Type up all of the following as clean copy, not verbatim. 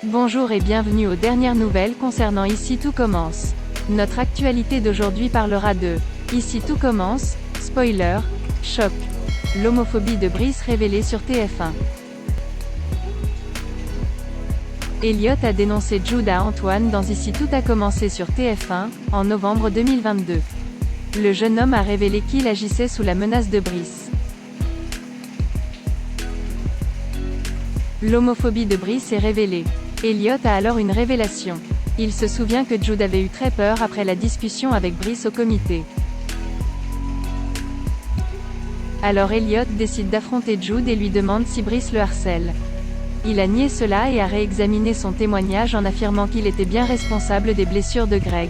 Bonjour et bienvenue aux dernières nouvelles concernant Ici tout commence. Notre actualité d'aujourd'hui parlera de Ici tout commence, spoiler, choc. L'homophobie de Brice révélée sur TF1. Elliot a dénoncé Jude à Antoine dans Ici tout a commencé sur TF1, en novembre 2022. Le jeune homme a révélé qu'il agissait sous la menace de Brice. L'homophobie de Brice est révélée. Elliot a alors une révélation. Il se souvient que Jude avait eu très peur après la discussion avec Brice au comité. Alors Elliot décide d'affronter Jude et lui demande si Brice le harcèle. Il a nié cela et a réexaminé son témoignage en affirmant qu'il était bien responsable des blessures de Greg.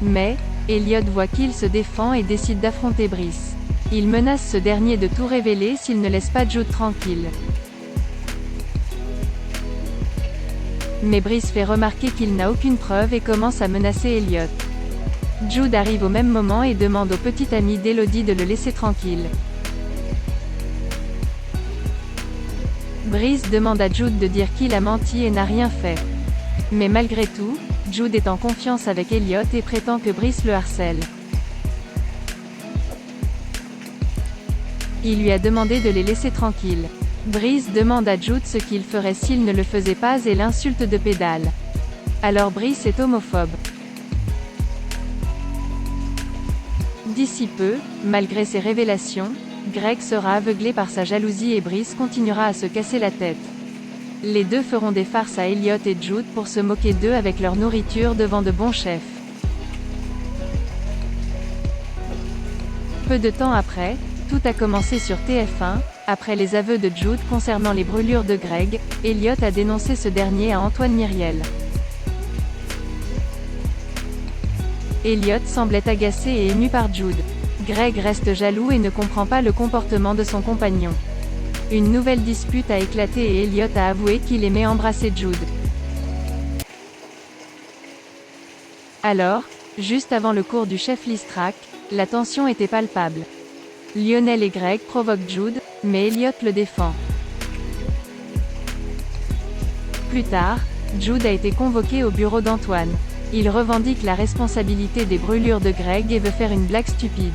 Mais, Elliot voit qu'il se défend et décide d'affronter Brice. Il menace ce dernier de tout révéler s'il ne laisse pas Jude tranquille. Mais Brice fait remarquer qu'il n'a aucune preuve et commence à menacer Elliot. Jude arrive au même moment et demande au petit ami d'Elodie de le laisser tranquille. Brice demande à Jude de dire qu'il a menti et n'a rien fait. Mais malgré tout, Jude est en confiance avec Elliot et prétend que Brice le harcèle. Il lui a demandé de les laisser tranquilles. Brice demande à Jude ce qu'il ferait s'il ne le faisait pas et l'insulte de pédale. Alors Brice est homophobe. D'ici peu, malgré ces révélations, Greg sera aveuglé par sa jalousie et Brice continuera à se casser la tête. Les deux feront des farces à Elliot et Jude pour se moquer d'eux avec leur nourriture devant de bons chefs. Peu de temps après, tout a commencé sur TF1. Après les aveux de Jude concernant les brûlures de Greg, Elliot a dénoncé ce dernier à Antoine Myriel. Elliot semblait agacé et ému par Jude. Greg reste jaloux et ne comprend pas le comportement de son compagnon. Une nouvelle dispute a éclaté et Elliot a avoué qu'il aimait embrasser Jude. Alors, juste avant le cours du chef Listrac, la tension était palpable. Lionel et Greg provoquent Jude, mais Elliot le défend. Plus tard, Jude a été convoqué au bureau d'Antoine. Il revendique la responsabilité des brûlures de Greg et veut faire une blague stupide.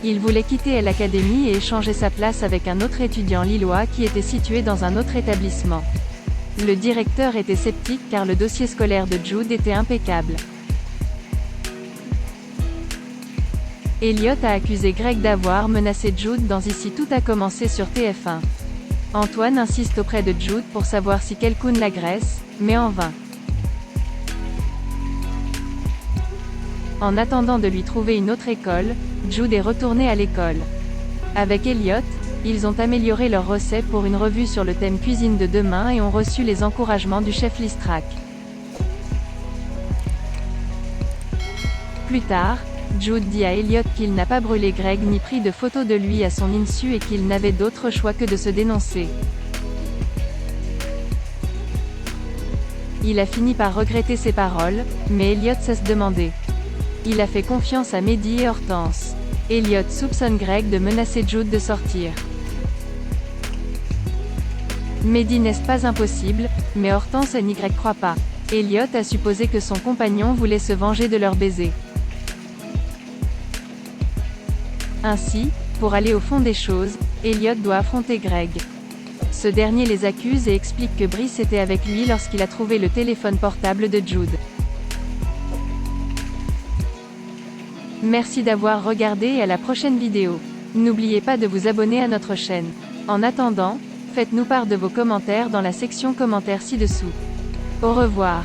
Il voulait quitter l'académie et échanger sa place avec un autre étudiant lillois qui était situé dans un autre établissement. Le directeur était sceptique car le dossier scolaire de Jude était impeccable. Elliot a accusé Greg d'avoir menacé Jude dans Ici tout a commencé sur TF1. Antoine insiste auprès de Jude pour savoir si quelqu'un l'agresse, mais en vain. En attendant de lui trouver une autre école, Jude est retourné à l'école. Avec Elliot, ils ont amélioré leur recette pour une revue sur le thème cuisine de demain et ont reçu les encouragements du chef Listrac. Plus tard, Jude dit à Elliot qu'il n'a pas brûlé Greg ni pris de photos de lui à son insu et qu'il n'avait d'autre choix que de se dénoncer. Il a fini par regretter ses paroles, mais Elliot cesse de demander. Il a fait confiance à Mehdi et Hortense. Elliot soupçonne Greg de menacer Jude de sortir. Mehdi n'est pas impossible, mais Hortense n'y croit pas. Elliot a supposé que son compagnon voulait se venger de leur baiser. Ainsi, pour aller au fond des choses, Elliot doit affronter Greg. Ce dernier les accuse et explique que Brice était avec lui lorsqu'il a trouvé le téléphone portable de Jude. Merci d'avoir regardé et à la prochaine vidéo. N'oubliez pas de vous abonner à notre chaîne. En attendant, faites-nous part de vos commentaires dans la section commentaires ci-dessous. Au revoir.